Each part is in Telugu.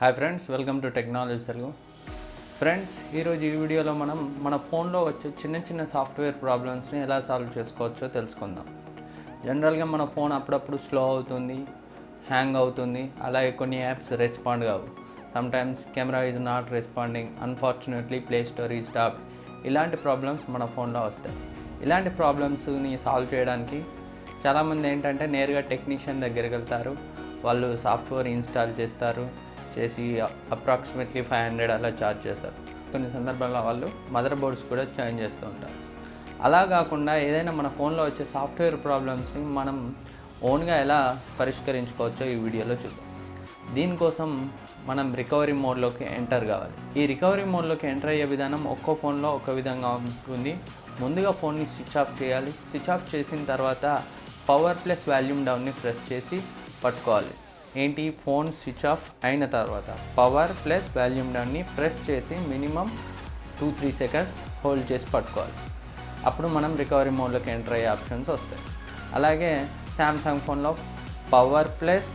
Hi friends, welcome to technology Telugu. Friends, ఈరోజు ఈ వీడియోలో మనం మన ఫోన్లో వచ్చే చిన్న చిన్న సాఫ్ట్వేర్ ప్రాబ్లమ్స్ని ఎలా సాల్వ్ చేసుకోవచ్చో తెలుసుకుందాం. జనరల్గా మన ఫోన్ అప్పుడప్పుడు స్లో అవుతుంది, హ్యాంగ్ అవుతుంది, అలాగే కొన్ని యాప్స్ రెస్పాండ్ కావు. Sometimes camera is not responding, unfortunately play store is stop. ఇలాంటి ప్రాబ్లమ్స్ మన ఫోన్లో వస్తాయి. ఇలాంటి ప్రాబ్లమ్స్ని సాల్వ్ చేయడానికి చాలామంది ఏంటంటే నేరుగా టెక్నీషియన్ దగ్గరికి వెళ్తారు. వాళ్ళు సాఫ్ట్వేర్ ఇన్స్టాల్ చేసి అప్రాక్సిమేట్లీ 500 అలా ఛార్జ్ చేస్తారు. కొన్ని సందర్భాల్లో వాళ్ళు మదర్ బోర్డ్స్ కూడా చేంజ్ చేస్తూ ఉంటారు. అలా కాకుండా ఏదైనా మన ఫోన్లో వచ్చే సాఫ్ట్వేర్ ప్రాబ్లమ్స్ని మనం ఓన్గా ఎలా పరిష్కరించుకోవచ్చో ఈ వీడియోలో చూద్దాం. దీనికోసం మనం రికవరీ మోడ్లోకి ఎంటర్ కావాలి. ఈ రికవరీ మోడ్లోకి ఎంటర్ అయ్యే విధానం ఒక్కో ఫోన్లో ఒక విధంగా ఉంటుంది. ముందుగా ఫోన్ని స్విచ్ ఆఫ్ చేయాలి. స్విచ్ ఆఫ్ చేసిన తర్వాత పవర్ ప్లస్ వాల్యూమ్ డౌన్ని ప్రెస్ చేసి పట్టుకోవాలి. ఏంటి, ఫోన్ స్విచ్ ఆఫ్ అయిన తర్వాత పవర్ ప్లస్ వాల్యూమ్ డౌన్ని ప్రెస్ చేసి మినిమం 2-3 సెకండ్స్ హోల్డ్ చేసి పట్టుకోవాలి. అప్పుడు మనం రికవరీ మోడ్లోకి ఎంటర్ అయ్యే ఆప్షన్స్ వస్తాయి. అలాగే శాంసంగ్ ఫోన్లో power plus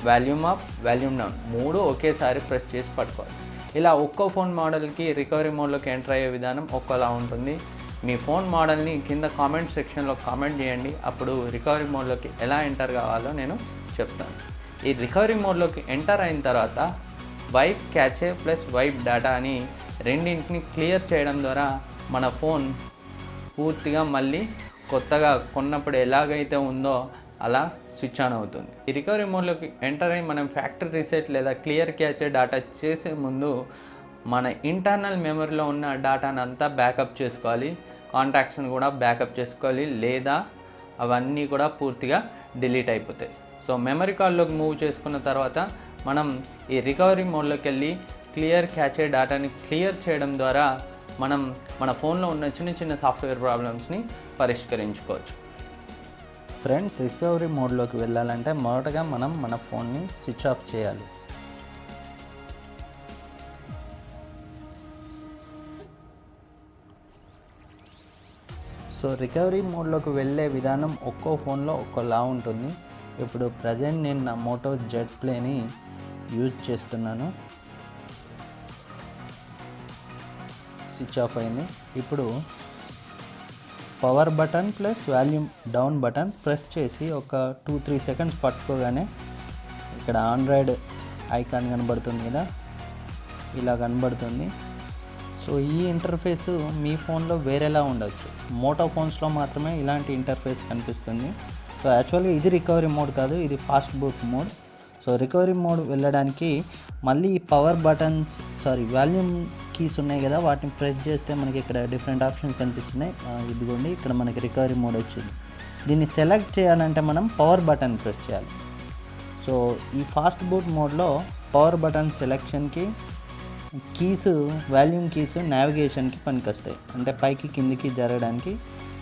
volume up, volume down 3 ఒకేసారి ప్రెస్ చేసి పట్టుకోవాలి. ఇలా ఒక్కో ఫోన్ మోడల్కి రికవరీ మోడ్లోకి ఎంటర్ అయ్యే విధానం ఒక్కోలా ఉంటుంది. మీ ఫోన్ మోడల్ని కింద కామెంట్ సెక్షన్లో కామెంట్ చేయండి. అప్పుడు రికవరీ మోడ్లోకి ఎలా ఎంటర్ కావాలో నేను చెప్తాను. ఈ రికవరీ మోడ్లోకి ఎంటర్ అయిన తర్వాత wipe cache plus wipe data అని రెండింటిని క్లియర్ చేయడం ద్వారా మన ఫోన్ పూర్తిగా మళ్ళీ కొత్తగా కొన్నప్పుడు ఎలాగైతే ఉందో అలా స్విచ్ ఆన్ అవుతుంది. ఈ రికవరీ మోడ్లోకి ఎంటర్ అయ్యి మనం ఫ్యాక్టరీ రీసెట్ లేదా క్లియర్ క్యాచే డేటా చేసే ముందు మన ఇంటర్నల్ మెమరీలో ఉన్న డేటాను అంతా బ్యాకప్ చేసుకోవాలి. కాంటాక్ట్స్ని కూడా బ్యాకప్ చేసుకోవాలి, లేదా అవన్నీ కూడా పూర్తిగా డిలీట్ అయిపోతాయి. సో మెమరీ కార్డ్లోకి మూవ్ చేసుకున్న తర్వాత మనం ఈ రికవరీ మోడ్లోకి వెళ్ళి క్లియర్ క్యాచే డేటాని క్లియర్ చేయడం ద్వారా మనం మన ఫోన్లో ఉన్న చిన్న చిన్న సాఫ్ట్వేర్ ప్రాబ్లమ్స్ని పరిష్కరించుకోవచ్చు. ఫ్రెండ్స్, రికవరీ మోడ్లోకి వెళ్ళాలంటే మొదటగా మనం మన ఫోన్ని స్విచ్ ఆఫ్ చేయాలి. సో రికవరీ మోడ్లోకి వెళ్ళే విధానం ఒక్కో ఫోన్లో ఒక్కోలా ఉంటుంది. ఇప్పుడు ప్రజెంట్ నేను నా మోటో జెడ్ ప్లేని యూజ్ చేస్తున్నాను. స్విచ్ ఆఫ్ అయింది. ఇప్పుడు power button plus volume down button press చేసి ఒక 2-3 సెకండ్స్ పట్టుకోగానే ఇక్కడ ఆండ్రాయిడ్ ఐకాన్ కనబడుతుంది కదా, ఇలా కనబడుతుంది. సో ఈ ఇంటర్ఫేస్ మీ ఫోన్లో వేరేలా ఉండొచ్చు. మోటో ఫోన్స్లో మాత్రమే ఇలాంటి ఇంటర్ఫేస్ కనిపిస్తుంది. సో యాక్చువల్గా ఇది రికవరీ మోడ్ కాదు, ఇది fast boot mode. So recovery mode వెళ్ళడానికి మళ్ళీ పవర్ బటన్స్ వాల్యూమ్ కీస్ ఉన్నాయి కదా, వాటిని ప్రెస్ చేస్తే మనకి ఇక్కడ డిఫరెంట్ ఆప్షన్స్ కనిపిస్తున్నాయి. ఇదిగోండి, ఇక్కడ మనకి రికవరీ మోడ్ వచ్చింది. దీన్ని సెలెక్ట్ చేయాలంటే మనం పవర్ బటన్ ప్రెస్ చేయాలి. సో ఈ ఫాస్ట్ బూట్ మోడ్లో పవర్ బటన్ సెలెక్షన్కి కీస్, వాల్యూమ్ కీస్ నావిగేషన్కి పనికొస్తాయి. అంటే పైకి కిందికి జరగడానికి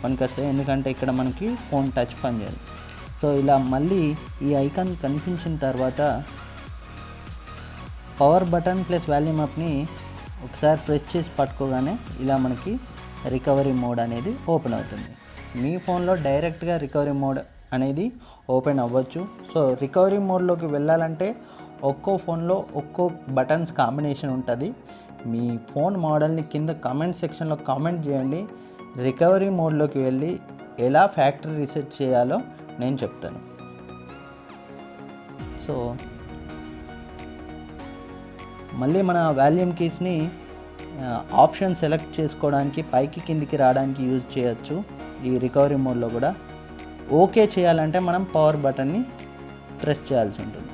పనికొస్తాయి, ఎందుకంటే ఇక్కడ మనకి ఫోన్ టచ్ పనిచేయదు. సో ఇలా మళ్ళీ ఈ ఐకాన్ కనిపించిన తర్వాత పవర్ బటన్ ప్లస్ వాల్యూమ్ అప్ని ఒకసారి ప్రెస్ చేసి పట్టుకోగానే ఇలా మనకి రికవరీ మోడ్ అనేది ఓపెన్ అవుతుంది. మీ ఫోన్లో డైరెక్ట్గా రికవరీ మోడ్ అనేది ఓపెన్ అవ్వచ్చు. సో రికవరీ మోడ్లోకి వెళ్ళాలంటే ఒక్కో ఫోన్లో ఒక్కో బటన్స్ కాంబినేషన్ ఉంటుంది. మీ ఫోన్ మోడల్ని కింద కామెంట్ సెక్షన్లో కామెంట్ చేయండి. రికవరీ మోడ్లోకి వెళ్ళి ఎలా ఫ్యాక్టరీ రీసెట్ చేయాలో నేను చెప్తాను. సో మళ్ళీ మన వాల్యూమ్ కీస్ని ఆప్షన్ సెలెక్ట్ చేసుకోవడానికి పైకి కిందికి రావడానికి యూజ్ చేయొచ్చు. ఈ రికవరీ మోడ్లో కూడా ఓకే చేయాలంటే మనం పవర్ బటన్ని ప్రెస్ చేయాల్సి ఉంటుంది.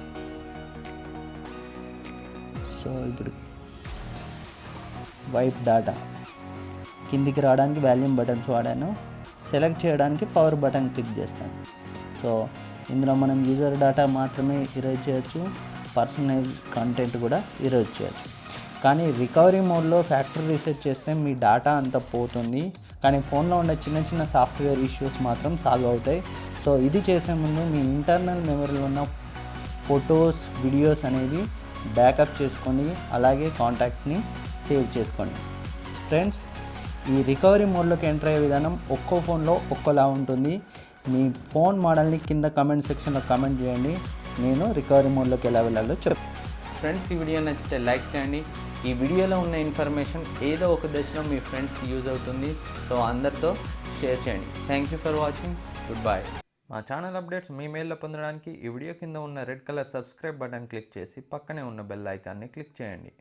సో ఇప్పుడు వైప్ డేటా కిందికి రావడానికి వాల్యూమ్ బటన్స్ వాడాను, సెలెక్ట్ చేయడానికి పవర్ బటన్ క్లిక్ చేస్తాను. సో ఇందులో మనం యూజర్ డేటా మాత్రమే ఇరేజ్ చేయొచ్చు, పర్సనలైజ్ కంటెంట్ కూడా ఇరేజ్ చేయొచ్చు. కానీ రికవరీ మోడ్లో ఫ్యాక్టరీ రీసెట్ చేస్తే మీ డేటా అంతా పోతుంది, కానీ ఫోన్లో ఉండే చిన్న చిన్న సాఫ్ట్వేర్ ఇష్యూస్ మాత్రం సాల్వ్ అవుతాయి. సో ఇది చేసే ముందు మీ ఇంటర్నల్ మెమరీలో ఉన్న ఫొటోస్, వీడియోస్ అనేవి బ్యాకప్ చేసుకోండి, అలాగే కాంటాక్ట్స్ని సేవ్ చేసుకోండి. ఫ్రెండ్స్, ఈ రికవరీ మోడ్లోకి ఎంటర్ అయ్యే విధానం ఒక్కో ఫోన్లో ఒక్కోలా ఉంటుంది. మీ ఫోన్ మోడల్ని కింద కామెంట్ సెక్షన్లో కామెంట్ చేయండి, నేను రికవరీ మోడ్లోకి ఎలా వెళ్ళాలో చెప్తాను. ఫ్రెండ్స్ ఈ వీడియో నచ్చితే లైక్ చేయండి. ఈ వీడియోలో ఉన్న ఇన్ఫర్మేషన్ ఏదో ఒక దశలో మీ ఫ్రెండ్స్కి యూజ్ అవుతుంది. సో అందరితో షేర్ చేయండి. Thank you for watching. Good bye. మా ఛానల్ అప్డేట్స్ మీ మెయిల్లో పొందడానికి ఈ వీడియో కింద ఉన్న red colour subscribe button click చేసి పక్కనే ఉన్న బెల్ ఐకాన్ని క్లిక్ చేయండి.